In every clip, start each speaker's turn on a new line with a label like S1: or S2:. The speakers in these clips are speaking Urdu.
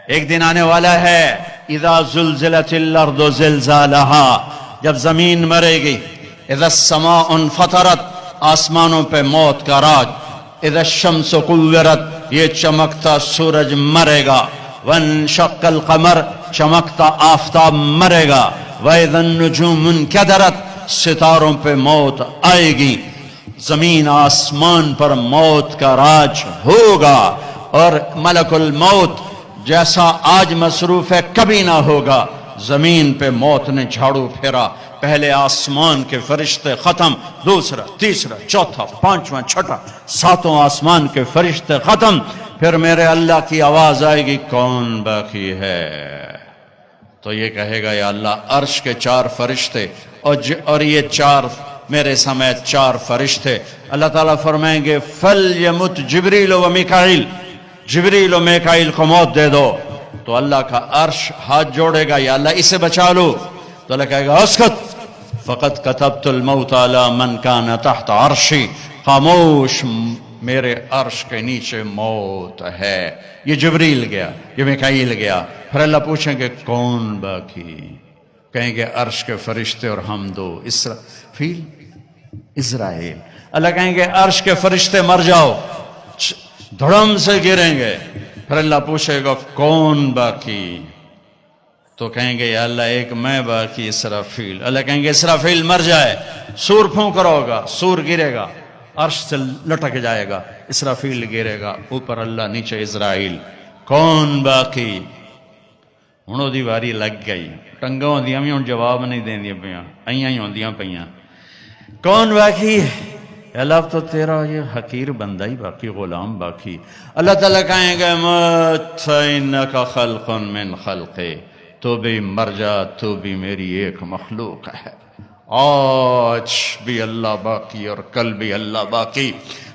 S1: ایک دن آنے والا ہے اذا زلزلت الارض زلزالها، جب زمین مرے گی، اذا السماء انفطرت، آسمانوں پہ موت کا راج، اذا الشمس کورت، یہ چمکتا سورج مرے گا، وانشق القمر، چمکتا آفتاب مرے گا، واذا النجوم انکدرت، ستاروں پہ موت آئے گی، زمین آسمان پر موت کا راج ہوگا، اور ملک الموت جیسا آج مصروف ہے کبھی نہ ہوگا۔ زمین پہ موت نے جھاڑو پھیرا، پہلے آسمان کے فرشتے ختم، دوسرا، تیسرا، چوتھا، پانچواں، چھٹا، ساتوں آسمان کے فرشتے ختم، پھر میرے اللہ کی آواز آئے گی کون باقی ہے؟ تو یہ کہے گا یا اللہ عرش کے 4 فرشتے اور یہ 4 میرے سمیت 4 فرشتے۔ اللہ تعالیٰ فرمائیں گے فَلْيَمُتْ جبریل و میکائیل، جبریل و میکائیل کو موت دے دو۔ تو اللہ کا عرش ہاتھ جوڑے گا یا اللہ اسے بچا لو، تو اللہ کہے گا اسکت، فقط کتبت الموت علی من کان تحت عرشی، خاموش، میرے عرش کے نیچے موت ہے۔ یہ جبریل گیا، یہ میکائیل گیا، پھر اللہ پوچھیں گے کون باقی؟ کہیں گے عرش کے فرشتے اور ہم دو، اسرافیل، اسرائیل۔ اللہ کہیں گے عرش کے فرشتے مر جاؤ، دھڑم سے گریں گے، پھر اللہ پوچھے گا کون باقی؟ تو کہیں گے یا اللہ ایک میں باقی، اسرافیل۔ اللہ کہیں گے اسرافیل مر جائے، سور پھونک رہا ہوگا، سور گرے گا، عرش سے لٹک جائے گا، اسرافیل گرے گا، اوپر اللہ، نیچے اسرائیل، کون باقی؟ ہوں دی واری لگ گئی، ٹنگاں ہوندیاں بھی ہوں جواب نہیں دیندیاں پیاں، ایاں ہی ہوندیاں پیاں، کون باقی؟ اللہ اب تو تیرا یہ حقیر بندہ ہی باقی، غلام باقی۔ اللہ تعالیٰ کہیں گے مت فإنک خلق من خلقی، تو بھی مر جا، تو بھی میری ایک مخلوق ہے۔ آج بھی اللہ باقی اور کل بھی اللہ باقی،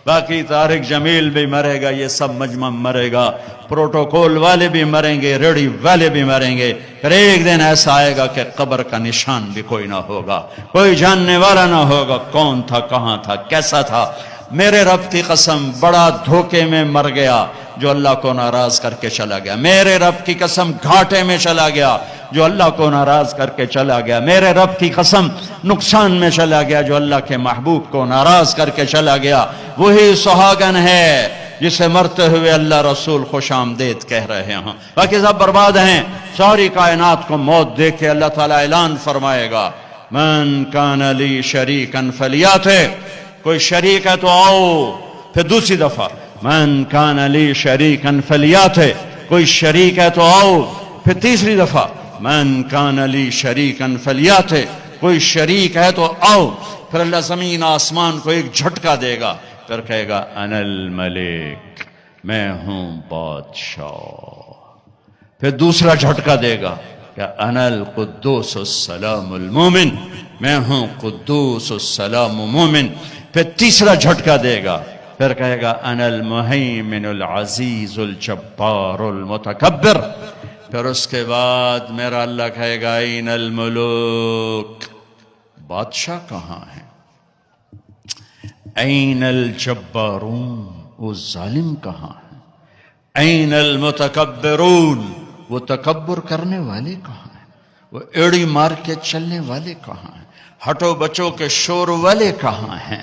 S1: باقی طارق جمیل بھی مرے گا، یہ سب مجمع مرے گا، پروٹوکول والے بھی مریں گے، ریڈی والے بھی مریں گے، پھر ایک دن ایسا آئے گا کہ قبر کا نشان بھی کوئی نہ ہوگا، کوئی جاننے والا نہ ہوگا کون تھا، کہاں تھا، کیسا تھا۔ میرے رب کی قسم بڑا دھوکے میں مر گیا جو اللہ کو ناراض کر کے چلا گیا، میرے رب کی قسم گھاٹے میں چلا گیا جو اللہ کو ناراض کر کے چلا گیا، میرے رب کی قسم نقصان میں چلا گیا جو اللہ کے محبوب کو ناراض کر کے چلا گیا۔ وہی سہاگن ہے جسے مرتے ہوئے اللہ رسول خوش آمدید کہہ رہے ہیں، باقی سب برباد ہیں۔ ساری کائنات کو موت دے کے اللہ تعالیٰ اعلان فرمائے گا من کان لی شریکا فلیاتہ، کوئی شریک ہے تو آؤ، پھر دوسری دفعہ من کان لی شریکا فلیاتہ، کوئی شریک ہے تو آؤ، پھر تیسری دفعہ من کان لی شریکا فلیاتہ، کوئی شریک ہے تو آؤ، پھر اللہ زمین آسمان کو ایک جھٹکا دے گا، پھر کہے گا انا الملک، میں ہوں بادشاہ، پھر دوسرا جھٹکا دے گا کہ انا القدوس السلام المومن، میں ہوں قدوس السلام مومن، پھر تیسرا جھٹکا دے گا، پھر کہے گا انا المہیمن العزیز الجبار المتکبر، پھر اس کے بعد میرا اللہ کہے گا این الملوک، بادشاہ کہاں ہیں؟ این الجبارون، وہ ظالم کہاں ہیں؟ این المتکبرون، وہ تکبر کرنے والے کہاں ہیں؟ وہ ایڑی مار کے چلنے والے کہاں ہیں؟ ہٹو بچو کے شور والے کہاں ہیں؟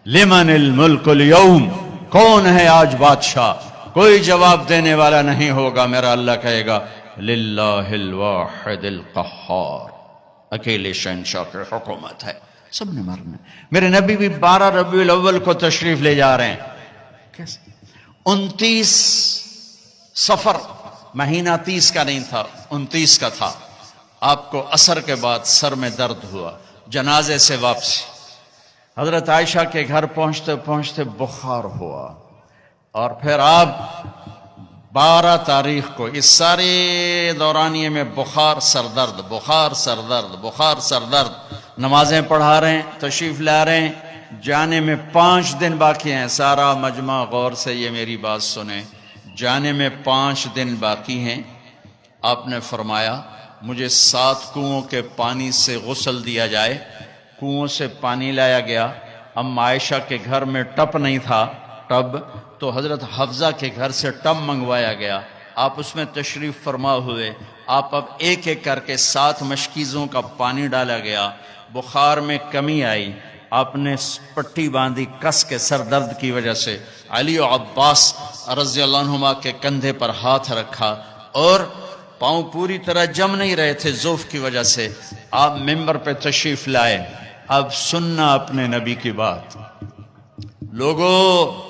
S1: لمن الملک اليوم، کون ہے آج بادشاہ؟ کوئی جواب دینے والا نہیں ہوگا، میرا اللہ کہے گا للہ الواحد القہار، اکیلے شہنشاہ کی حکومت ہے، سب نے مرنا۔ میرے نبی بھی 12 ربیع الاول کو تشریف لے جا رہے ہیں، کیسے 29 صفر، مہینہ 30 کا نہیں تھا، 29 کا تھا۔ آپ کو عصر کے بعد سر میں درد ہوا، جنازے سے واپسی، حضرت عائشہ کے گھر پہنچتے پہنچتے بخار ہوا، اور پھر آپ 12 تاریخ کو اس سارے دورانیے میں بخار سردرد، بخار سردرد، بخار سردرد، نمازیں پڑھا رہے ہیں، تشریف لا رہے ہیں، جانے میں 5 دن باقی ہیں۔ سارا مجمع غور سے یہ میری بات سنیں، جانے میں 5 دن باقی ہیں۔ آپ نے فرمایا مجھے 7 کنوؤں کے پانی سے غسل دیا جائے، کنوؤں سے پانی لایا گیا۔ ام عائشہ کے گھر میں ٹب نہیں تھا، ٹب تو حضرت حفظہ کے گھر سے ٹب منگوایا گیا، آپ اس میں تشریف فرما ہوئے. آپ اب ایک ایک کر کے 7 مشکیزوں کا پانی ڈالا گیا. بخار میں کمی آئی. آپ نے پٹی باندھی کس کے سر درد کی وجہ سے. علی و عباس رضی اللہ عنہما کے کندھے پر ہاتھ رکھا اور پاؤں پوری طرح جم نہیں رہے تھے ضعف کی وجہ سے. آپ ممبر پہ تشریف لائے. اب سننا اپنے نبی کی بات. لوگوں،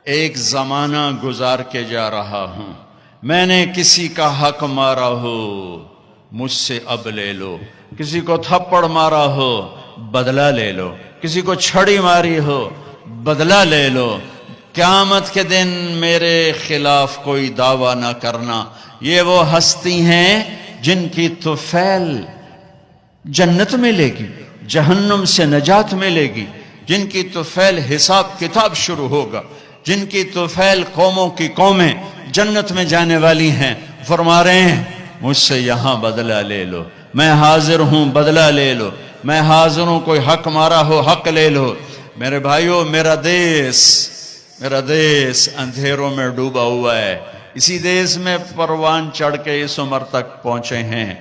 S1: ایک زمانہ گزار کے جا رہا ہوں. میں نے کسی کا حق مارا ہو مجھ سے اب لے لو. کسی کو تھپڑ مارا ہو بدلہ لے لو. کسی کو چھڑی ماری ہو بدلہ لے لو. قیامت کے دن میرے خلاف کوئی دعویٰ نہ کرنا. یہ وہ ہستی ہیں جن کی طفیل جنت ملے گی، جہنم سے نجات ملے گی. جن کی طفیل حساب کتاب شروع ہوگا. جن کی طفیل قوموں کی قومیں جنت میں جانے والی ہیں. فرما رہے ہیں مجھ سے یہاں بدلہ لے لو. میں حاضر ہوں، بدلہ لے لو. میں حاضر ہوں، کوئی حق مارا ہو حق لے لو. میرے بھائیو، میرا دیس اندھیروں میں ڈوبا ہوا ہے. اسی دیس میں پروان چڑھ کے اس عمر تک پہنچے ہیں.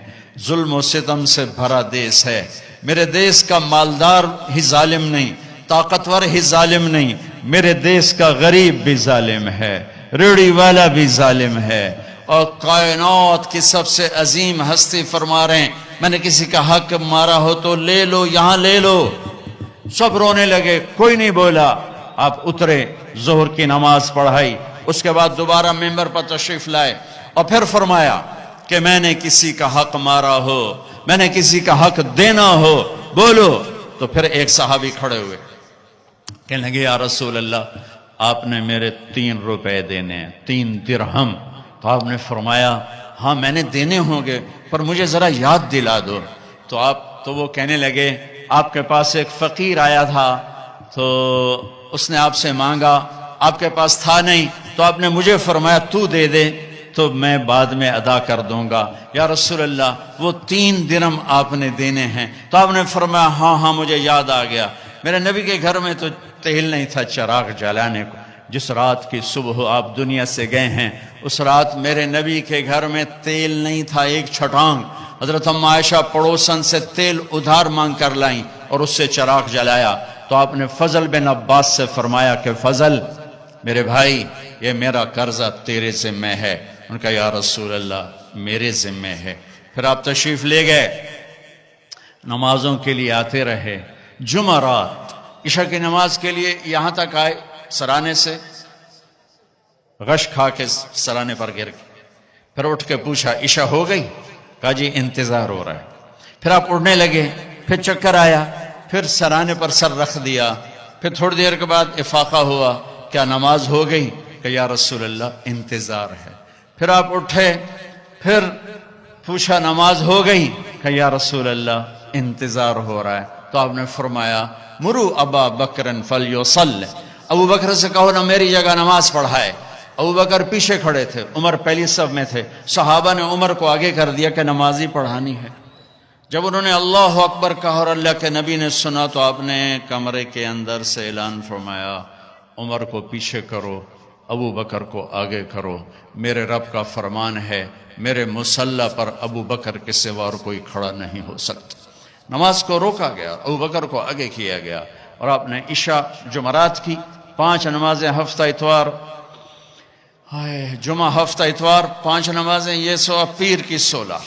S1: ظلم و ستم سے بھرا دیس ہے. میرے دیس کا مالدار ہی ظالم نہیں، طاقتور ہی ظالم نہیں. میرے دیس کا غریب بھی ظالم ہے، ریڑھی والا بھی ظالم ہے. اور کائنات کی سب سے عظیم ہستی فرما رہے ہیں میں نے کسی کا حق مارا ہو تو لے لو، یہاں لے لو. سب رونے لگے، کوئی نہیں بولا. آپ اترے، ظہر کی نماز پڑھائی. اس کے بعد دوبارہ ممبر پر تشریف لائے اور پھر فرمایا کہ میں نے کسی کا حق مارا ہو، میں نے کسی کا حق دینا ہو بولو. تو پھر ایک صحابی کھڑے ہوئے، کہنے لگے یا رسول اللہ آپ نے میرے 3 روپے دینے ہیں، 3 درہم. تو آپ نے فرمایا ہاں میں نے دینے ہوں گے پر مجھے ذرا یاد دلا دو. تو وہ کہنے لگے آپ کے پاس ایک فقیر آیا تھا تو اس نے آپ سے مانگا، آپ کے پاس تھا نہیں تو آپ نے مجھے فرمایا تو دے دے تو میں بعد میں ادا کر دوں گا. یا رسول اللہ وہ 3 درہم آپ نے دینے ہیں. تو آپ نے فرمایا ہاں مجھے یاد آ گیا. میرے نبی کے گھر میں تو تیل نہیں تھا چراغ جلانے کو. جس رات کی صبح آپ دنیا سے گئے ہیں اس رات میرے نبی کے گھر میں تیل نہیں تھا ایک چھٹانگ. حضرت ام عائشہ پڑوسن سے تیل ادھار مانگ کر لائیں اور اس سے چراغ جلایا. تو آپ نے فضل بن عباس سے فرمایا کہ فضل میرے بھائی یہ میرا قرضہ تیرے ذمہ ہے. ان کا یا رسول اللہ میرے ذمہ ہے. پھر آپ تشریف لے گئے، نمازوں کے لیے آتے رہے. جمعرات عشاء کی نماز کے لیے یہاں تک آئے، سرانے سے غش کھا کے سرانے پر گر گئے. پھر اٹھ کے پوچھا عشاء ہو گئی؟ کہا جی انتظار ہو رہا ہے. پھر آپ اڑنے لگے، پھر چکر آیا، پھر سرانے پر سر رکھ دیا. پھر تھوڑی دیر کے بعد افاقہ ہوا، کیا نماز ہو گئی؟ کہ یا رسول اللہ انتظار ہے. پھر آپ اٹھے، پھر پوچھا نماز ہو گئی؟ کہ یا رسول اللہ انتظار ہو رہا ہے. تو آپ نے فرمایا مرو ابا بکر فلیصلی، ابو بکر سے کہو نا میری جگہ نماز پڑھائے. ابو بکر پیچھے کھڑے تھے، عمر پہلی صف میں تھے. صحابہ نے عمر کو آگے کر دیا کہ نمازی پڑھانی ہے. جب انہوں نے اللہ اکبر کہا اور اللہ کے نبی نے سنا تو آپ نے کمرے کے اندر سے اعلان فرمایا عمر کو پیچھے کرو، ابو بکر کو آگے کرو. میرے رب کا فرمان ہے میرے مصلی پر ابو بکر کے سوا اور کوئی کھڑا نہیں ہو سکتا. نماز کو روکا گیا، ابو بکر کو آگے کیا گیا. اور آپ نے عشاء جمعرات کی 5 نمازیں، ہفتہ اتوار جمعہ ہفتہ اتوار 5 نمازیں، یہ سو پیر کی 16.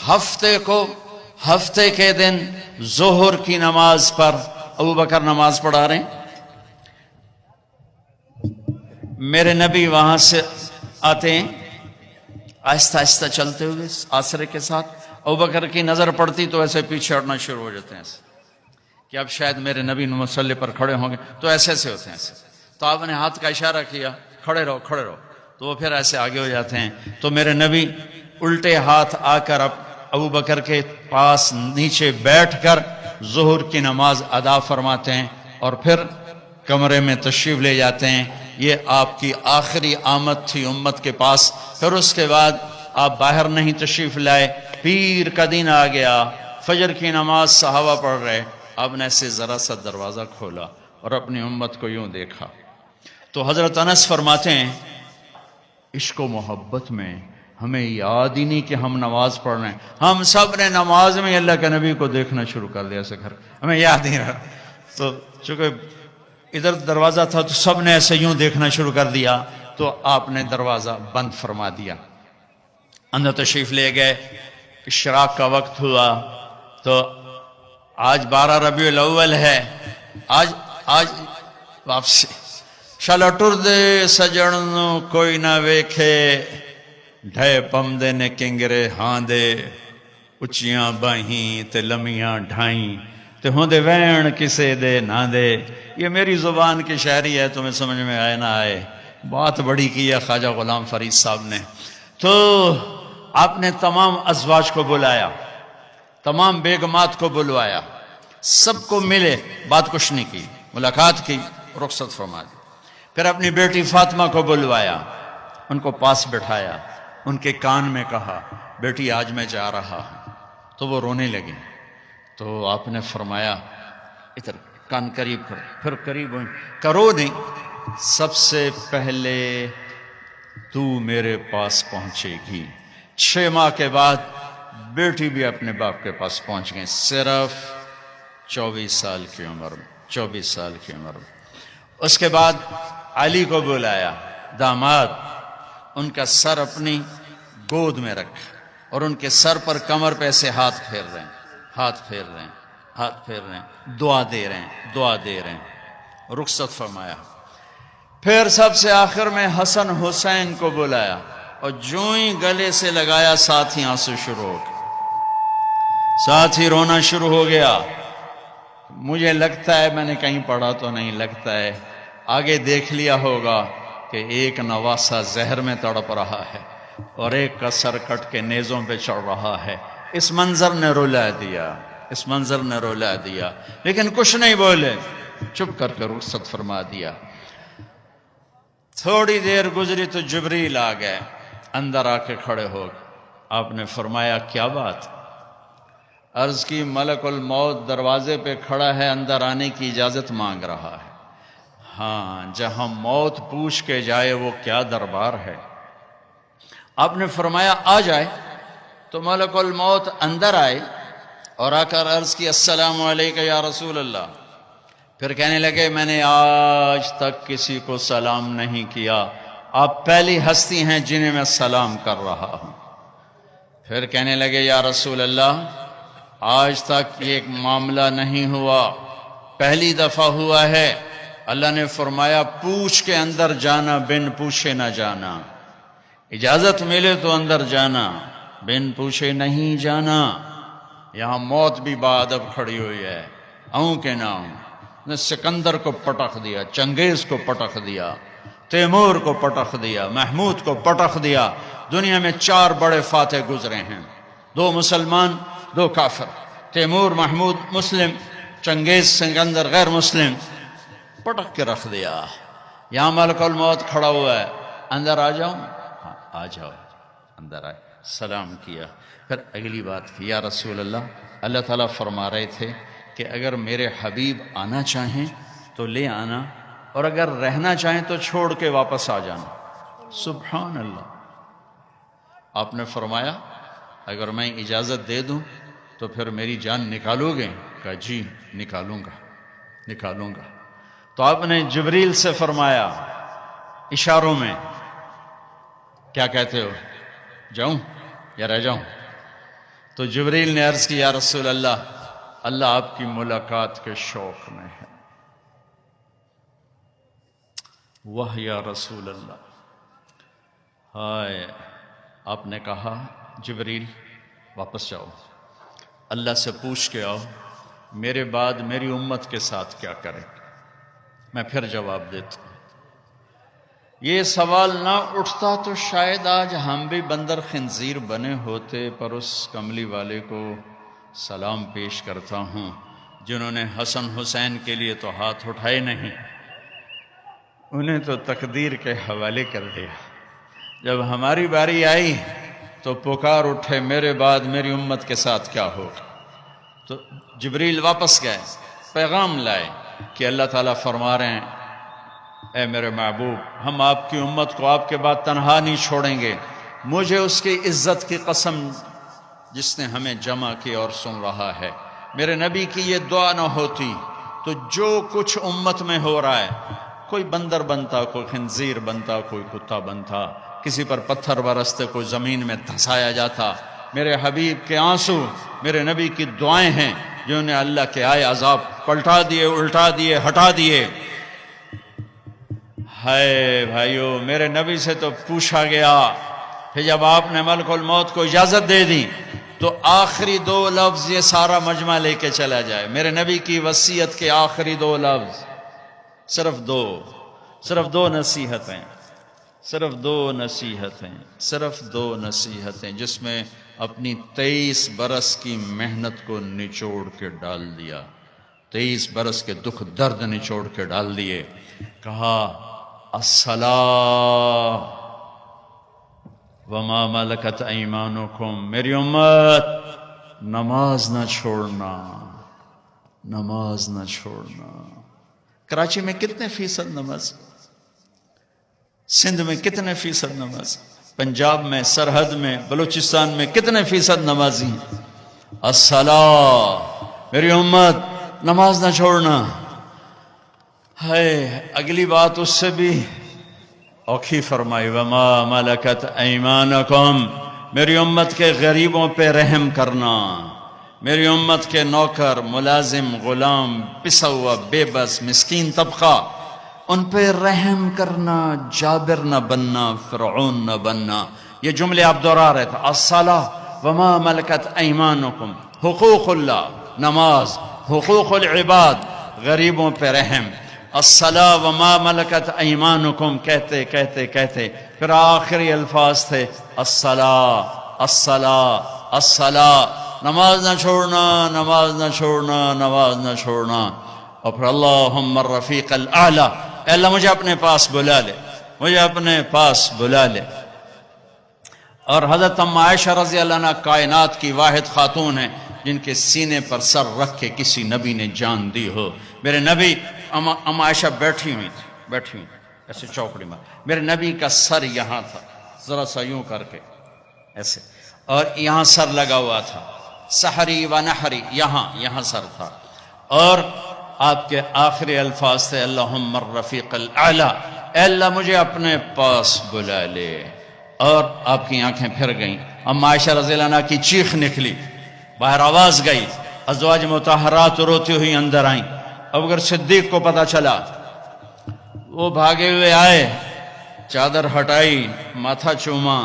S1: ہفتے کے دن ظہر کی نماز پر ابو بکر نماز پڑھا رہے ہیں. میرے نبی وہاں سے آتے ہیں آہستہ آہستہ چلتے ہوئے آسرے کے ساتھ. ابو بکر کی نظر پڑتی تو ایسے پیچھے ہٹنا شروع ہو جاتے ہیں ایسے کہ اب شاید میرے نبی مصلی پر کھڑے ہوں گے. تو ایسے ہوتے ہیں ایسے. تو آپ نے ہاتھ کا اشارہ کیا کھڑے رہو کھڑے رہو. تو وہ پھر ایسے آگے ہو جاتے ہیں. تو میرے نبی الٹے ہاتھ آ کر ابو بکر کے پاس نیچے بیٹھ کر ظہر کی نماز ادا فرماتے ہیں اور پھر کمرے میں تشریف لے جاتے ہیں. یہ آپ کی آخری آمد تھی امت کے پاس. پھر اس کے بعد آپ باہر نہیں تشریف لائے. پیر کا دن آ گیا، فجر کی نماز صحابہ پڑھ رہے. آپ نے ایسے ذرا سا دروازہ کھولا اور اپنی امت کو یوں دیکھا. تو حضرت انس فرماتے ہیں عشق و محبت میں ہمیں یاد ہی نہیں کہ ہم نماز پڑھ رہے ہیں. ہم سب نے نماز میں اللہ کے نبی کو دیکھنا شروع کر دیا ایسے گھر، ہمیں یاد نہیں رہا. تو چونکہ ادھر دروازہ تھا تو سب نے ایسے یوں دیکھنا شروع کر دیا، تو آپ نے دروازہ بند فرما دیا. اندر تشریف لے گئے. اشراق کا وقت ہوا تو آج 12 ربیع الاول ہے. آج واپسی شالا ٹر دے سجن کوئی نہ ویکھے، ڈھے پمدے نے کنگرے ہاں دے، اچیاں باہیں تے لمیاں ڈھائیں تے ہوندے وین کسے دے نہ دے. یہ میری زبان کی شاعری ہے، تمہیں سمجھ میں آئے نہ آئے. بات بڑی کی ہے خواجہ غلام فرید صاحب نے. تو آپ نے تمام ازواج کو بلایا، تمام بیگمات کو بلوایا، سب کو ملے، بات کچھ نہیں کی، ملاقات کی، رخصت فرما دی. پھر اپنی بیٹی فاطمہ کو بلوایا، ان کو پاس بٹھایا، ان کے کان میں کہا بیٹی آج میں جا رہا ہوں. تو وہ رونے لگی. تو آپ نے فرمایا ادھر کان قریب کرو. پھر قریب ہوئی. کرو نہیں، سب سے پہلے تو میرے پاس پہنچے گی. 6 ماہ کے بعد بیٹی بھی اپنے باپ کے پاس پہنچ گئی، صرف 24 سال کی عمر میں. 24 سال کی عمر میں. اس کے بعد علی کو بلایا، داماد. ان کا سر اپنی گود میں رکھا اور ان کے سر پر کمر پہ سے ہاتھ پھیر رہے ہیں، ہاتھ پھیر رہے ہیں، ہاتھ پھیر رہے ہیں، دعا دے رہے ہیں، دعا دے رہے ہیں. رخصت فرمایا. پھر سب سے آخر میں حسن حسین کو بلایا اور جو ہی گلے سے لگایا ساتھ ہی آنسو شروع ہو گئے، ساتھ ہی رونا شروع ہو گیا. مجھے لگتا ہے، میں نے کہیں پڑھا تو نہیں، لگتا ہے آگے دیکھ لیا ہوگا کہ ایک نواسہ زہر میں تڑپ رہا ہے اور ایک کا سر کٹ کے نیزوں پہ چڑھ رہا ہے. اس منظر نے رلا دیا، اس منظر نے رلا دیا، لیکن کچھ نہیں بولے، چپ کر کے رخصت فرما دیا. تھوڑی دیر گزری تو جبریل آ گئے، اندر آ کے کھڑے ہو گئے. آپ نے فرمایا کیا بات؟ عرض کی ملک الموت دروازے پہ کھڑا ہے، اندر آنے کی اجازت مانگ رہا ہے. ہاں، جہاں موت پوچھ کے جائے وہ کیا دربار ہے. آپ نے فرمایا آ جائے. تو ملک الموت اندر آئے اور آ کر عرض کی السلام علیکم یا رسول اللہ. پھر کہنے لگے میں نے آج تک کسی کو سلام نہیں کیا، آپ پہلی ہستی ہیں جنہیں میں سلام کر رہا ہوں. پھر کہنے لگے یا رسول اللہ آج تک یہ ایک معاملہ نہیں ہوا، پہلی دفعہ ہوا ہے. اللہ نے فرمایا پوچھ کے اندر جانا، بن پوچھے نہ جانا. اجازت ملے تو اندر جانا، بن پوچھے نہیں جانا. یہاں موت بھی بادب کھڑی ہوئی ہے، اوں کے نام نے سکندر کو پٹخ دیا، چنگیز کو پٹخ دیا، تیمور کو پٹخ دیا، محمود کو پٹخ دیا. دنیا میں 4 بڑے فاتح گزرے ہیں، 2 مسلمان 2 کافر. تیمور محمود مسلم، چنگیز سکندر غیر مسلم، پٹک کے رکھ دیا. یہاں ملک الموت کھڑا ہوا ہے، اندر آ جاؤں؟ ہاں آ جاؤ. اندر آئے، سلام کیا. پھر اگلی بات کی یا رسول اللہ، اللہ تعالیٰ فرما رہے تھے کہ اگر میرے حبیب آنا چاہیں تو لے آنا، اور اگر رہنا چاہیں تو چھوڑ کے واپس آ جانا. سبحان اللہ. آپ نے فرمایا اگر میں اجازت دے دوں تو پھر میری جان نکالو گے؟ کہا جی نکالوں گا، نکالوں گا. تو آپ نے جبریل سے فرمایا اشاروں میں، کیا کہتے ہو، جاؤں یا رہ جاؤں؟ تو جبریل نے عرض کی یا رسول اللہ، اللہ آپ کی ملاقات کے شوق میں ہے. واہ یا رسول اللہ. ہائے. آپ نے کہا جبریل واپس جاؤ، اللہ سے پوچھ کے آؤ میرے بعد میری امت کے ساتھ کیا کرے، میں پھر جواب دیتا ہوں. یہ سوال نہ اٹھتا تو شاید آج ہم بھی بندر خنزیر بنے ہوتے. پر اس کملی والے کو سلام پیش کرتا ہوں جنہوں نے حسن حسین کے لیے تو ہاتھ اٹھائے نہیں، انہیں تو تقدیر کے حوالے کر دیا. جب ہماری باری آئی تو پکار اٹھے میرے بعد میری امت کے ساتھ کیا ہوگا. تو جبریل واپس گئے، پیغام لائے کہ اللہ تعالیٰ فرما رہے ہیں اے میرے محبوب، ہم آپ کی امت کو آپ کے بعد تنہا نہیں چھوڑیں گے، مجھے اس کی عزت کی قسم جس نے ہمیں جمع کی اور سن رہا ہے، میرے نبی کی یہ دعا نہ ہوتی تو جو کچھ امت میں ہو رہا ہے، کوئی بندر بنتا، کوئی خنزیر بنتا، کوئی کتا بنتا، کسی پر پتھر برستے، کوئی زمین میں دھسایا جاتا، میرے حبیب کے آنسو، میرے نبی کی دعائیں ہیں جنہوں نے اللہ کے آئے عذاب پلٹا دیے، الٹا دیے، ہٹا دیے۔ ہائے بھائیو، میرے نبی سے تو پوچھا گیا، پھر جب آپ نے ملک الموت کو اجازت دے دی تو آخری 2 لفظ یہ سارا مجمع لے کے چلا جائے، میرے نبی کی وصیت کے آخری 2 لفظ، صرف دو نصیحتیں، صرف دو نصیحتیں جس میں اپنی 23 برس کی محنت کو نچوڑ کے ڈال دیا، 23 برس کے دکھ درد نچوڑ کے ڈال دیے۔ کہا الصلاۃ وما ملکت ایمانکم، میری امت نماز نہ چھوڑنا، نماز نہ چھوڑنا۔ کراچی میں کتنے فیصد نماز، سندھ میں کتنے فیصد نماز، پنجاب میں، سرحد میں، بلوچستان میں کتنے فیصد نمازی ہیں؟ الصلاۃ، میری امت نماز نہ چھوڑنا۔ ہے اگلی بات اس سے بھی اوکھی فرمائی، وما ملکت ایمانکم، میری امت کے غریبوں پہ رحم کرنا، میری امت کے نوکر، ملازم، غلام، پسا ہوا، بے بس، مسکین طبقہ، ان پہ رحم کرنا، جابر نہ بننا، فرعون نہ بننا۔ یہ جملے آپ دہرا رہے تھے، الصلاۃ وما ملکت ایمانکم، حقوق اللہ، نماز، حقوق العباد، غریبوں پہ رحم، الصلاۃ وما ملکت ایمانکم، کہتے کہتے کہتے پھر آخری الفاظ تھے الصلاۃ، الصلاۃ، الصلاۃ، نماز نہ چھوڑنا، نماز نہ چھوڑنا، نماز نہ چھوڑنا۔ اور پھر اللہم الرفیق الاعلی، اے اللہ مجھے اپنے پاس بلا لے، مجھے اپنے پاس بلا لے۔ اور حضرت ام عائشہ رضی اللہ عنہ کائنات کی واحد خاتون ہیں جن کے سینے پر سر رکھ کے کسی نبی نے جان دی ہو۔ میرے نبی، ام عائشہ بیٹھی ہوئی تھی ایسے چوکڑی میں، میرے نبی کا سر یہاں تھا، ذرا سا یوں کر کے ایسے، اور یہاں سر لگا ہوا تھا، سحری و نحری، یہاں سر تھا، اور آپ کے آخری الفاظ تھے اللہم الرفیق الاعلی، اے اللہ مجھے اپنے پاس بلا لے۔ اور آپ کی آنکھیں پھر گئیں، ام عائشہ رضی اللہ عنہ کی چیخ نکلی، باہر آواز گئی، ازواج مطہرات روتی ہوئی اندر آئیں۔ ابوبکر صدیق کو پتا چلا، وہ بھاگے ہوئے آئے، چادر ہٹائی، ماتھا چوما،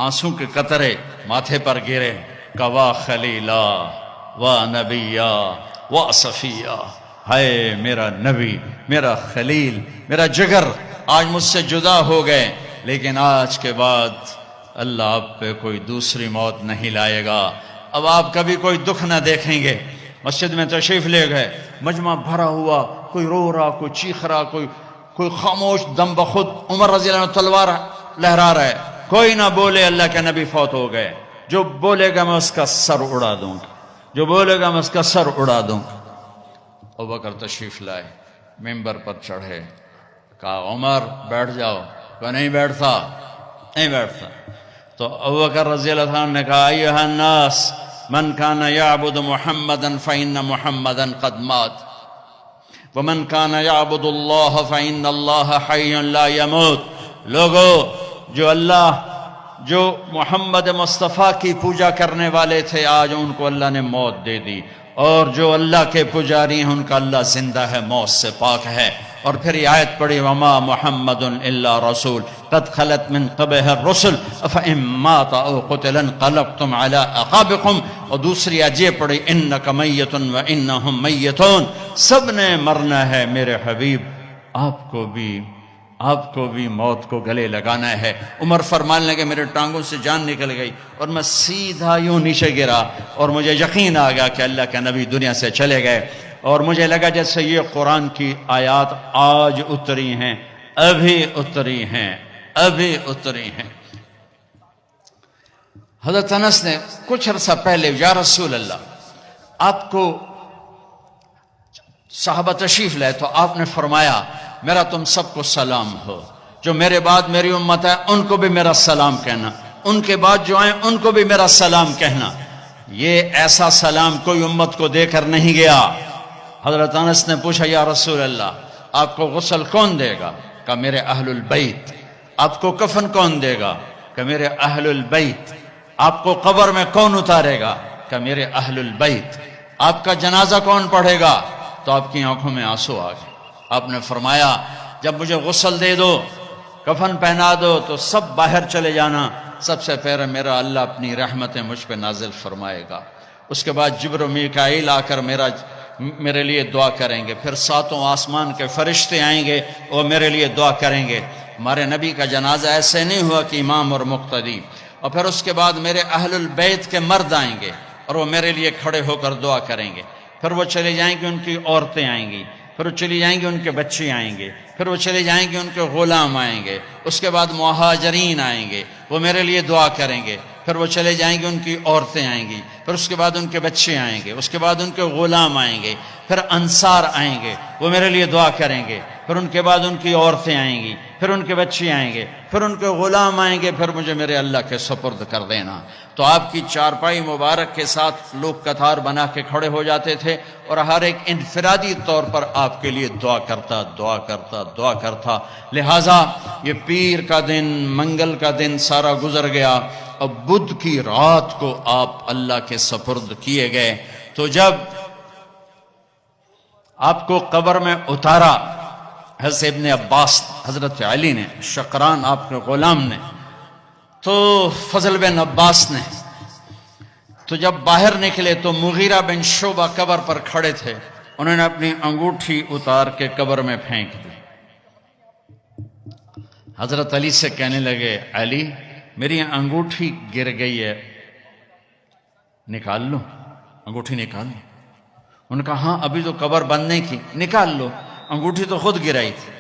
S1: آنسوں کے قطرے ماتھے پر گرے، کوا خلیلا و نبیا و صفیہ، ہائے میرا نبی، میرا خلیل، میرا جگر آج مجھ سے جدا ہو گئے، لیکن آج کے بعد اللہ آپ پہ کوئی دوسری موت نہیں لائے گا، اب آپ کبھی کوئی دکھ نہ دیکھیں گے۔ مسجد میں تشریف لے گئے، مجمع بھرا ہوا، کوئی رو رہا، کوئی چیخ رہا، کوئی خاموش، دم بخود عمر رضی اللہ عنہ تلوار لہرا رہا ہے، کوئی نہ بولے اللہ کے نبی فوت ہو گئے، جو بولے گا میں اس کا سر اڑا دوں گا، جو بولے گا میں اس کا سر اڑا دوں گا۔ ابوبکر تشریف لائے، ممبر پر چڑھے، کہا عمر بیٹھ جاؤ، کہ نہیں بیٹھتا، نہیں بیٹھتا۔ تو ابوبکر رضی اللہ عنہ نے کہا ایھا الناس من کان یعبد محمدا فإن محمدا قد مات ومن کان یعبد اللہ فإن اللہ حی لا یموت، لوگو جو محمد مصطفیٰ کی پوجا کرنے والے تھے آج ان کو اللہ نے موت دے دی، اور جو اللہ کے پجاری ہیں ان کا اللہ زندہ ہے، موت سے پاک ہے۔ اور پھر یہ آیت پڑھی وما محمد الا رسول قد خلت من قبلہ الرسل افإن مات او قتل انقلبتم علی اعقابکم، اور دوسری آیت یہ پڑھی انک میت وانہم میتون، سب نے مرنا ہے میرے حبیب، آپ کو بھی موت کو گلے لگانا ہے۔ عمر فرمانے لگے میرے ٹانگوں سے جان نکل گئی اور میں سیدھا یوں نیچے گرا، اور مجھے یقین آ گیا کہ اللہ کے نبی دنیا سے چلے گئے، اور مجھے لگا جیسے یہ قرآن کی آیات آج اتری ہیں، ابھی اتری ہیں۔ حضرت انس نے کچھ عرصہ پہلے یا رسول اللہ، آپ کو صحابہ تشریف لائے تو آپ نے فرمایا میرا تم سب کو سلام ہو، جو میرے بعد میری امت ہے ان کو بھی میرا سلام کہنا، ان کے بعد جو آئیں ان کو بھی میرا سلام کہنا۔ یہ ایسا سلام کوئی امت کو دے کر نہیں گیا۔ حضرت انس نے پوچھا یا رسول اللہ آپ کو غسل کون دے گا؟ کہ میرے اہل البیت۔ آپ کو کفن کون دے گا؟ کہ میرے اہل البیت۔ آپ کو قبر میں کون اتارے گا؟ کہ میرے اہل البیت۔ آپ کا جنازہ کون پڑھے گا؟ تو آپ کی آنکھوں میں آنسو آ گئے۔ آپ نے فرمایا جب مجھے غسل دے دو، کفن پہنا دو تو سب باہر چلے جانا، سب سے پہلے میرا اللہ اپنی رحمتیں مجھ پہ نازل فرمائے گا، اس کے بعد جبر و میکائیل آ کر میرے لیے دعا کریں گے، پھر ساتوں آسمان کے فرشتے آئیں گے وہ میرے لیے دعا کریں گے۔ ہمارے نبی کا جنازہ ایسے نہیں ہوا کہ امام اور مقتدی، اور پھر اس کے بعد میرے اہل البیت کے مرد آئیں گے اور وہ میرے لیے کھڑے ہو کر دعا کریں گے، پھر وہ چلے جائیں گے، ان کی عورتیں آئیں گی، پھر وہ چلی جائیں گے، ان کے بچے آئیں گے، پھر وہ چلے جائیں گے، ان کے غلام آئیں گے، اس کے بعد مہاجرین آئیں گے، وہ میرے لیے دعا کریں گے، پھر وہ چلے جائیں گے، ان کی عورتیں آئیں گی، پھر اس کے بعد ان کے بچے آئیں گے، اس کے بعد ان کے غلام آئیں گے، پھر انصار آئیں گے، وہ میرے لیے دعا کریں گے، پھر ان کے بعد ان کی عورتیں آئیں گی، پھر ان کے بچے آئیں گے، پھر ان کے غلام آئیں گے، پھر مجھے میرے اللہ کے سپرد کر دینا۔ تو آپ کی چارپائی مبارک کے ساتھ لوگ قطار بنا کے کھڑے ہو جاتے تھے اور ہر ایک انفرادی طور پر آپ کے لیے دعا کرتا دعا کرتا دعا کرتا۔ لہٰذا یہ پیر کا دن، منگل کا دن سارا گزر گیا، اب بدھ کی رات کو آپ اللہ کے سپرد کیے گئے۔ تو جب آپ کو قبر میں اتارا حضرت ابن عباس، حضرت علی نے، شقران آپ کے غلام نے، تو فضل بن عباس نے، تو جب باہر نکلے تو مغیرہ بن شعبہ قبر پر کھڑے تھے، انہوں نے اپنی انگوٹھی اتار کے قبر میں پھینک دی۔ حضرت علی سے کہنے لگے علی میری انگوٹھی گر گئی ہے، نکال لو، انگوٹھی نکال لو۔ انہوں نے کہا ہاں ابھی تو قبر بند نہیں کی، نکال لو، انگوٹھی تو خود گرائی تھی۔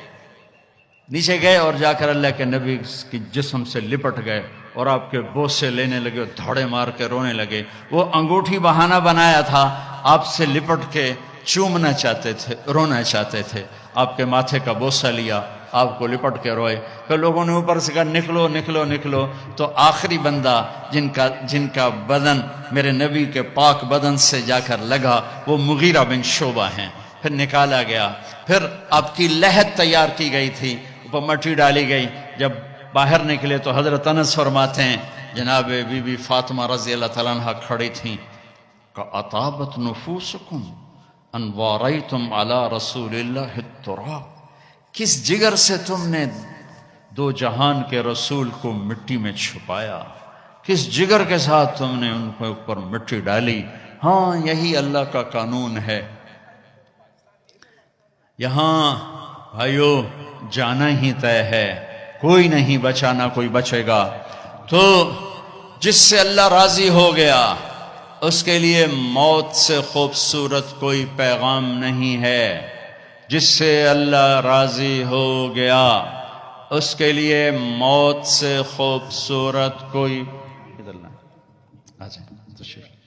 S1: نیچے گئے اور جا کر اللہ کے نبی کی جسم سے لپٹ گئے اور آپ کے بوسے لینے لگے، دھوڑے مار کے رونے لگے۔ وہ انگوٹھی بہانہ بنایا تھا، آپ سے لپٹ کے چومنا چاہتے تھے، رونا چاہتے تھے، آپ کے ماتھے کا بوسہ لیا، آپ کو لپٹ کے روئے۔ پھر لوگوں نے اوپر سے کہا نکلو نکلو نکلو، تو آخری بندہ جن کا بدن میرے نبی کے پاک بدن سے جا کر لگا وہ مغیرہ بن شعبہ ہیں۔ پھر نکالا گیا، پھر آپ کی لحد تیار کی گئی تھی، اوپر مٹی ڈالی گئی۔ جب باہر نکلے تو حضرت انس فرماتے ہیں جناب بی بی فاطمہ رضی اللہ تعالیٰ عنہ کھڑی تھیں کہ اطابت نفوسکم ان واریتم علی رسول اللہ التراب، کس جگر سے تم نے دو جہان کے رسول کو مٹی میں چھپایا، کس جگر کے ساتھ تم نے ان کے اوپر مٹی ڈالی۔ ہاں یہی اللہ کا قانون ہے، یہاں بھائیو جانا ہی طے ہے، کوئی نہیں بچا نہ کوئی بچے گا۔ تو جس سے اللہ راضی ہو گیا اس کے لیے موت سے خوبصورت کوئی پیغام نہیں ہے، جس سے اللہ راضی ہو گیا اس کے لیے موت سے خوبصورت کوئی ادھر نہ آجائیں تشریف۔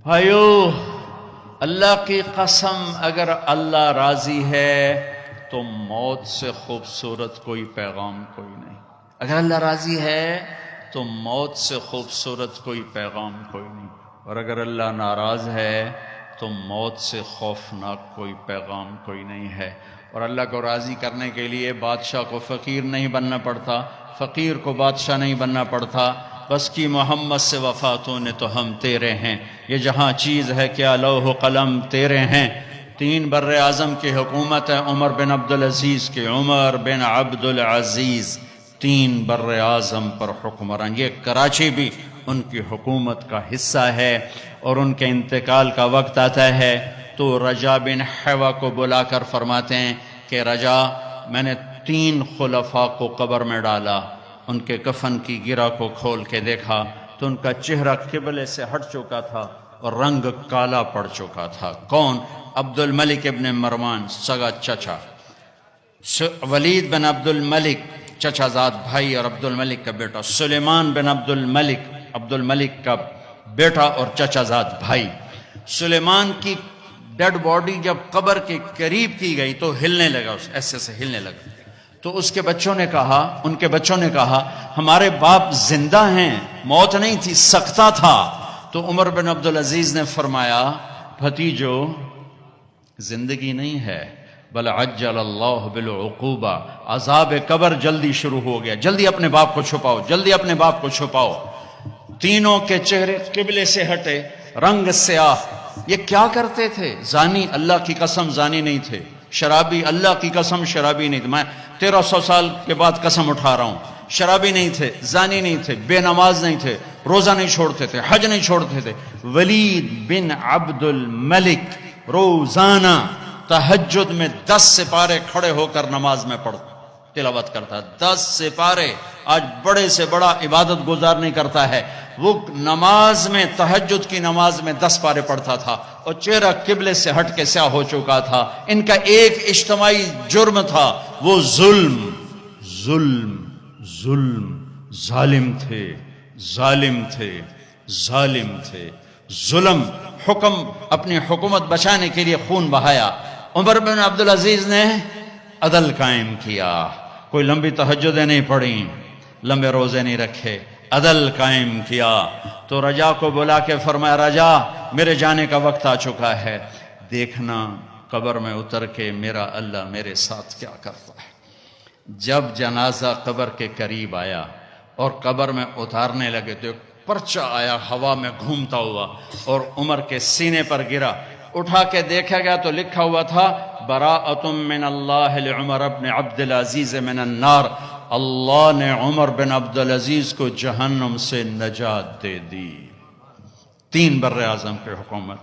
S1: بھائیو اللہ کی قسم اگر اللہ راضی ہے تو موت سے خوبصورت کوئی پیغام کوئی نہیں۔ اگر اللہ راضی ہے تو موت سے خوبصورت کوئی پیغام کوئی نہیں، اور اگر اللہ ناراض ہے تو موت سے خوفناک کوئی پیغام کوئی نہیں ہے۔ اور اللہ کو راضی کرنے کے لیے بادشاہ کو فقیر نہیں بننا پڑتا، فقیر کو بادشاہ نہیں بننا پڑتا، بس کی محمد سے وفاتوں نے تو ہم تیرے ہیں، یہ جہاں چیز ہے کیا لوح و قلم تیرے ہیں۔ 3 بر اعظم کی حکومت ہے عمر بن عبدالعزیز کی، عمر بن عبدالعزیز 3 بر اعظم پر حکمران، یہ کراچی بھی ان کی حکومت کا حصہ ہے۔ اور ان کے انتقال کا وقت آتا ہے تو رجا بن حیوہ کو بلا کر فرماتے ہیں کہ رجا میں نے 3 خلفاء کو قبر میں ڈالا، ان کے کفن کی گرہ کو کھول کے دیکھا تو ان کا چہرہ قبلے سے ہٹ چکا تھا، اور رنگ کالا پڑ چکا تھا۔ کون؟ عبد الملک ابن مروان، سگا چچا، ولید بن عبد الملک چچا زاد بھائی اور عبد الملک کا بیٹا، سلیمان بن عبد الملک کا بیٹا اور چچا زاد بھائی۔ سلیمان کی ڈیڈ باڈی جب قبر کے قریب کی گئی تو ہلنے لگا، ایسے سے ہلنے لگا، تو ان کے بچوں نے کہا ہمارے باپ زندہ ہیں، موت نہیں تھی، سکتہ تھا۔ تو عمر بن عبدالعزیز نے فرمایا بھتیجو زندگی نہیں ہے، بل عجل اللہ بالعقوبہ، عذاب قبر جلدی شروع ہو گیا، جلدی اپنے باپ کو چھپاؤ، جلدی اپنے باپ کو چھپاؤ۔ تینوں کے چہرے قبلے سے ہٹے، رنگ سیاہ۔ یہ کیا کرتے تھے؟ زانی، اللہ کی قسم زانی نہیں تھے، شرابی، اللہ کی قسم شرابی نہیں تھے، میں 1300 سال کے بعد قسم اٹھا رہا ہوں، شرابی نہیں تھے، زانی نہیں تھے، بے نماز نہیں تھے، روزہ نہیں چھوڑتے تھے، حج نہیں چھوڑتے تھے۔ ولید بن عبد الملک روزانہ تہجد میں 10 سپارے کھڑے ہو کر نماز میں تلاوت کرتا، 10 سپارے۔ آج بڑے سے بڑا عبادت گزار نہیں کرتا ہے، وہ نماز میں، تہجد کی نماز میں 10 پارے پڑھتا تھا اور چہرہ قبلے سے ہٹ کے سیاہ ہو چکا تھا۔ ان کا ایک اجتماعی جرم تھا، وہ ظلم ظالم تھے۔ ظلم، حکم، اپنی حکومت بچانے کے لیے خون بہایا۔ عمر بن عبدالعزیز نے عدل قائم کیا، کوئی لمبی تہجدیں نہیں پڑھی، لمبے روزے نہیں رکھے، عدل قائم کیا۔ تو رجا کو بلا کے فرمایا رجا میرے جانے کا وقت آ چکا ہے، دیکھنا قبر میں اتر کے میرا اللہ میرے ساتھ کیا کرتا ہے۔ جب جنازہ قبر کے قریب آیا اور قبر میں اتارنے لگے تو ایک پرچہ آیا ہوا میں گھومتا ہوا اور عمر کے سینے پر گرا۔ اٹھا کے دیکھا گیا تو لکھا ہوا تھا براءۃ من اللہ لعمر بن عبد العزیز من النار، اللہ نے عمر بن عبدالعزیز کو جہنم سے نجات دے دی۔ 3 بر اعظم کی حکومت،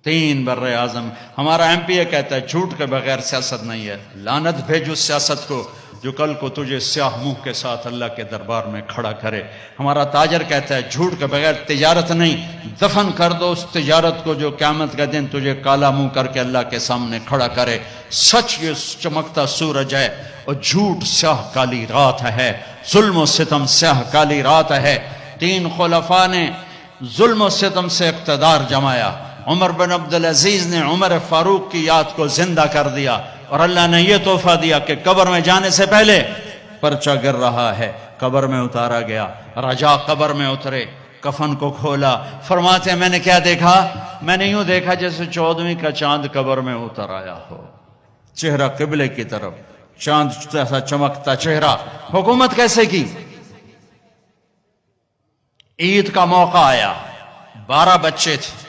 S1: 3 بر اعظم۔ ہمارا ایم پی اے کہتا ہے جھوٹ کے بغیر سیاست نہیں ہے، لعنت بھیجو سیاست کو جو کل کو تجھے سیاہ منہ کے ساتھ اللہ کے دربار میں کھڑا کرے۔ ہمارا تاجر کہتا ہے جھوٹ کے بغیر تجارت نہیں، دفن کر دو اس تجارت کو جو قیامت کا دن تجھے کالا منہ کر کے اللہ کے سامنے کھڑا کرے۔ سچ یہ چمکتا سورج ہے اور جھوٹ سیاہ کالی رات ہے، ظلم و ستم سیاہ کالی رات ہے۔ 3 خلفاء نے ظلم و ستم سے اقتدار جمایا۔ عمر بن عبدالعزیز نے عمر فاروق کی یاد کو زندہ کر دیا اور اللہ نے یہ تحفہ دیا کہ قبر میں جانے سے پہلے پرچہ گر رہا ہے، قبر میں اتارا گیا۔ رجا قبر میں اترے، کفن کو کھولا، فرماتے ہیں میں نے کیا دیکھا؟ میں نے یوں دیکھا جیسے 14ویں کا چاند قبر میں اتر آیا ہو، چہرہ قبلے کی طرف، چاند جیسا چمکتا چہرہ۔ حکومت کیسے کی؟ عید کا موقع آیا، 12 بچے تھے،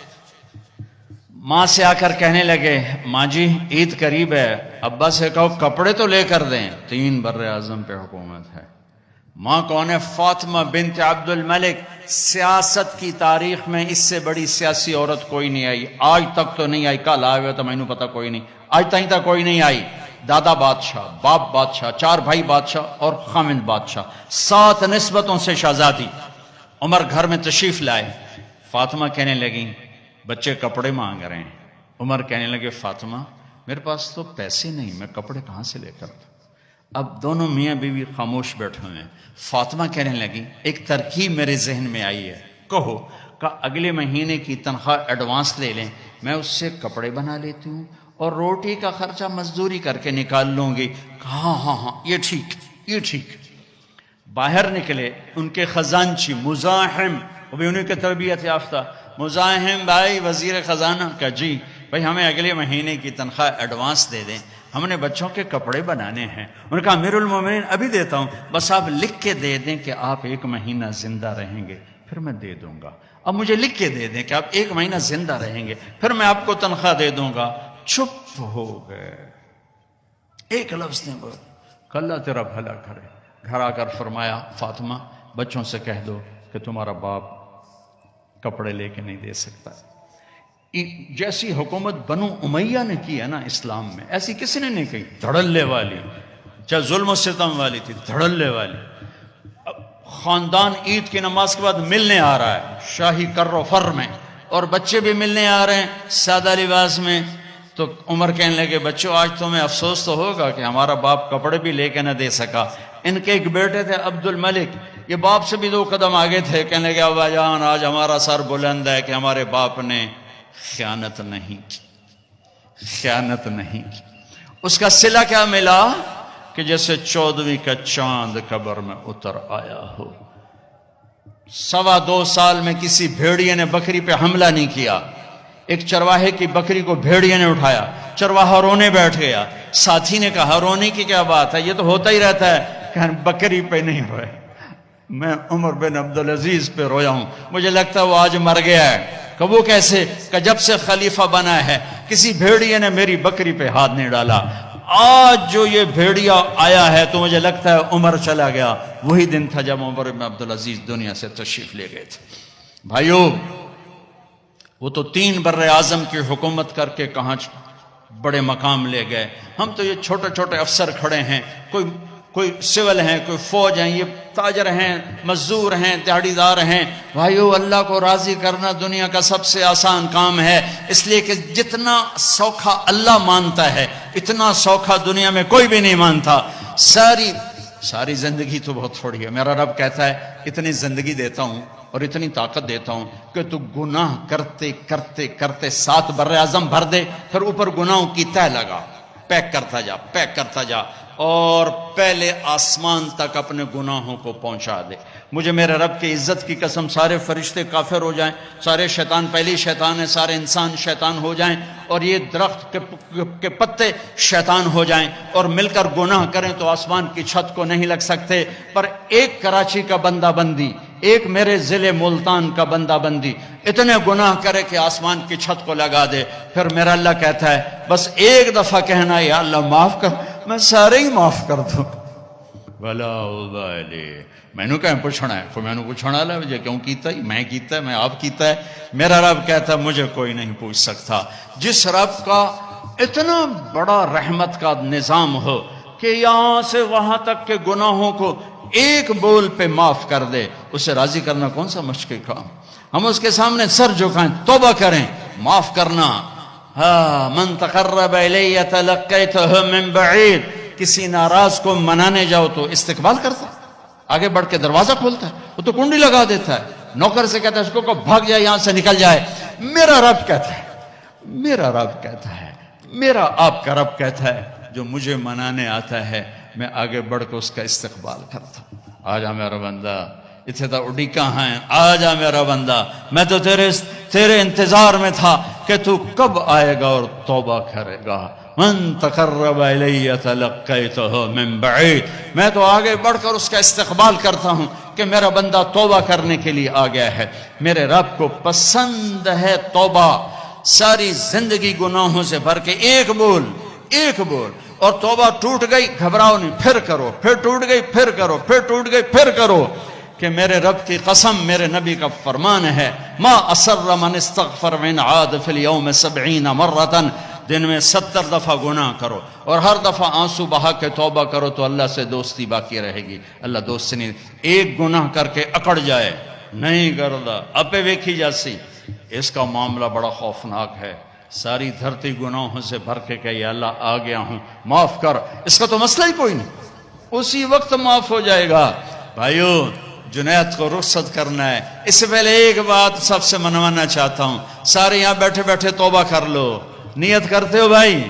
S1: ماں سے آ کر کہنے لگے ماں جی عید قریب ہے، ابا سے کہو کپڑے تو لے کر دیں۔ 3 بر اعظم پہ حکومت ہے۔ ماں کون ہے؟ فاطمہ بنت عبد الملک۔ سیاست کی تاریخ میں اس سے بڑی سیاسی عورت کوئی نہیں آئی، آج تک تو نہیں آئی، کل آئے ہوئے تو مینوں پتا کوئی نہیں، آج تک کوئی نہیں آئی۔ دادا بادشاہ، باپ بادشاہ، 4 بھائی بادشاہ اور خامند بادشاہ، 7 نسبتوں سے شہزادی۔ عمر گھر میں تشریف لائے، فاطمہ کہنے لگیں بچے کپڑے مانگ رہے ہیں۔ عمر کہنے لگے فاطمہ میرے پاس تو پیسے نہیں، میں کپڑے کہاں سے لے کر دوں؟ اب دونوں میاں بیوی خاموش بیٹھے ہوئے ہیں۔ فاطمہ کہنے لگی ایک ترکیب میرے ذہن میں آئی ہے، کہو کہ اگلے مہینے کی تنخواہ ایڈوانس لے لیں، میں اس سے کپڑے بنا لیتی ہوں اور روٹی کا خرچہ مزدوری کر کے نکال لوں گی۔ ہاں یہ ٹھیک۔ باہر نکلے ان کے خزانچی مزاحم، وہ بھی انہیں کے تربیت یافتہ مزاحم بھائی وزیر خزانہ کا جی بھائی ہمیں اگلے مہینے کی تنخواہ ایڈوانس دے دیں، ہم نے بچوں کے کپڑے بنانے ہیں۔ انہوں نے کہا امیر المومنین ابھی دیتا ہوں، بس آپ لکھ کے دے دیں کہ آپ 1 مہینہ زندہ رہیں گے، پھر میں دے دوں گا۔ اب مجھے لکھ کے دے دیں کہ آپ 1 مہینہ زندہ رہیں گے، پھر میں آپ کو تنخواہ دے دوں گا۔ چپ ہو گئے، ایک لفظ نے بولا کہ اللہ تیرا بھلا کرے۔ گھر آ کر فرمایا فاطمہ بچوں سے کہہ دو کہ تمہارا باپ کپڑے لے کے نہیں دے سکتا۔ جیسی حکومت بنو امیہ نے کی ہے نا اسلام میں، ایسی کسی نے نہیں کی، دھڑلے والی، چاہے ظلم و ستم والی تھی، دھڑلے والی۔ اب خاندان عید کی نماز کے بعد ملنے آ رہا ہے شاہی کر و فر میں، اور بچے بھی ملنے آ رہے ہیں سادہ لباس میں. تو عمر کہنے لگے بچوں آج تمہیں افسوس تو ہوگا کہ ہمارا باپ کپڑے بھی لے کے نہ دے سکا. ان کے ایک بیٹے تھے عبد الملک، یہ باپ سے بھی 2 قدم آگے تھے. کہنے لگے ابا جان آج ہمارا سر بلند ہے کہ ہمارے باپ نے خیانت نہیں کی. اس کا صلہ کیا ملا کہ جیسے 14ویں کا چاند قبر میں اتر آیا ہو. 2.25 سال میں کسی بھیڑیے نے بکری پہ حملہ نہیں کیا. ایک چرواہے کی بکری کو بھیڑیے نے اٹھایا، چرواہا رونے بیٹھ گیا. ساتھی نے کہا رونے کی کیا بات ہے، یہ تو ہوتا ہی رہتا ہے. کہ بکری پہ نہیں روئے، میں عمر بن عبدالعزیز پہ رویا ہوں، مجھے لگتا ہے وہ آج مر گیا ہے. کہ وہ کیسے؟ کہ جب سے خلیفہ بنا ہے کسی بھیڑیے نے میری بکری پہ ہاتھ نہیں ڈالا. آج جو یہ بھیڑیا آیا ہے تو مجھے لگتا ہے عمر چلا گیا. وہی دن تھا جب عمر بن عبدالعزیز دنیا سے تشریف لے گئے تھے. بھائیو، وہ تو 3 بر اعظم کی حکومت کر کے کہاں بڑے مقام لے گئے. ہم تو یہ چھوٹے چھوٹے افسر کھڑے ہیں، کوئی سول ہیں، کوئی فوج ہیں، یہ تاجر ہیں، مزدور ہیں، دیہڑی دار ہیں. بھائیو، اللہ کو راضی کرنا دنیا کا سب سے آسان کام ہے، اس لیے کہ جتنا سوکھا اللہ مانتا ہے اتنا سوکھا دنیا میں کوئی بھی نہیں مانتا. ساری زندگی تو بہت تھوڑی ہے. میرا رب کہتا ہے اتنی زندگی دیتا ہوں اور اتنی طاقت دیتا ہوں کہ تو گناہ کرتے کرتے کرتے 7 بر اعظم بھر دے، پھر اوپر گناہوں کی تہ لگا، پیک کرتا جا اور پہلے آسمان تک اپنے گناہوں کو پہنچا دے. مجھے میرے رب کی عزت کی قسم سارے فرشتے کافر ہو جائیں، سارے شیطان پہلی شیطان ہے، سارے انسان شیطان ہو جائیں اور یہ درخت کے پتے شیطان ہو جائیں اور مل کر گناہ کریں تو آسمان کی چھت کو نہیں لگ سکتے. پر ایک کراچی کا بندہ بندی، ایک میرے ضلع ملتان کا بندہ بندی اتنے گناہ کرے کہ آسمان کی چھت کو لگا دے، پھر میرا اللہ کہتا ہے بس ایک دفعہ کہنا یا اللہ معاف کر، میں سارے ہی معاف کر دوں. ولا ابالی، میں نے کہیں پوچھنا ہے، کوئی میں نے پوچھنا ہے مجھے کیوں کیتا ہے، میں کیتا ہے، میں آپ کیتا ہے. میرا رب کہتا ہے مجھے کوئی نہیں پوچھ سکتا. جس رب کا اتنا بڑا رحمت کا نظام ہو کہ یہاں سے وہاں تک کے گناہوں کو ایک بول پہ معاف کر دے، اسے راضی کرنا کون سا مشکل کام. ہم اس کے سامنے سر جھکائیں، توبہ کریں، معاف کرنا. من تقرب الی تلقیتہ من بعید، کسی ناراض کو منانے جاؤ تو استقبال کرتا ہے، آگے بڑھ کے دروازہ کھولتا ہے، وہ تو کنڈی لگا دیتا ہے، نوکر سے کہتا ہے اس کو بھاگ جائے یہاں سے نکل جائے. میرا رب کہتا ہے، میرا آپ کا رب کہتا ہے جو مجھے منانے آتا ہے میں آگے بڑھ کے اس کا استقبال کرتا ہوں. آجا میرا بندہ، اتنے تو اڈی کہاں ہیں، آجا میرا بندہ، میں تو تیرے انتظار میں تھا کہ تو کب آئے گا اور توبہ کرے گا. من تقرب الی تلقیتہ من بعید، میں تو آگے بڑھ کر اس کا استقبال کرتا ہوں کہ میرا بندہ توبہ کرنے کے لیے آ گیا ہے. میرے رب کو پسند ہے توبہ. ساری زندگی گناہوں سے بھر کے ایک بول اور توبہ ٹوٹ گئی گھبراؤ نہیں، پھر کرو، پھر ٹوٹ گئی پھر کرو، پھر ٹوٹ گئی پھر کرو. کہ میرے رب کی قسم، میرے نبی کا فرمان ہے ما اسر من استغفر من عاد فی اليوم 70 مرتا، دن میں 70 دفعہ گناہ کرو اور ہر دفعہ آنسو بہا کے توبہ کرو تو اللہ سے دوستی باقی رہے گی. اللہ دوست سے نہیں، ایک گناہ کر کے اکڑ جائے نہیں کردا اپے ویکھی جاسی، اس کا معاملہ بڑا خوفناک ہے. ساری دھرتی گناہوں سے بھر کے کہ یا اللہ آ گیا ہوں معاف کر، اس کا تو مسئلہ ہی کوئی نہیں، اسی وقت معاف ہو جائے گا. بھائیو، جنید کو رخصت کرنا ہے. اس سے پہلے ایک بات سب سے منوانا چاہتا ہوں، سارے یہاں بیٹھے بیٹھے توبہ کر لو. نیت کرتے ہو بھائی؟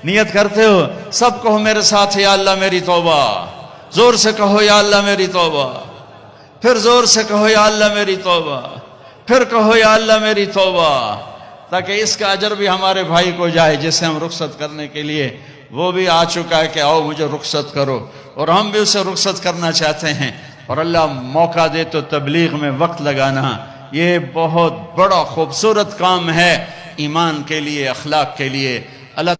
S1: نیت کرتے ہو؟ سب کہو میرے ساتھ یا اللہ میری توبہ. زور سے کہو یا اللہ میری توبہ، پھر زور سے کہو یا اللہ میری توبہ، پھر کہو یا اللہ میری توبہ، تاکہ اس کا اجر بھی ہمارے بھائی کو جائے جسے ہم رخصت کرنے کے لیے وہ بھی آ چکا ہے کہ آؤ مجھے رخصت کرو، اور ہم بھی اسے رخصت کرنا چاہتے ہیں. اور اللہ موقع دے تو تبلیغ میں وقت لگانا یہ بہت بڑا خوبصورت کام ہے ایمان کے لیے، اخلاق کے لیے.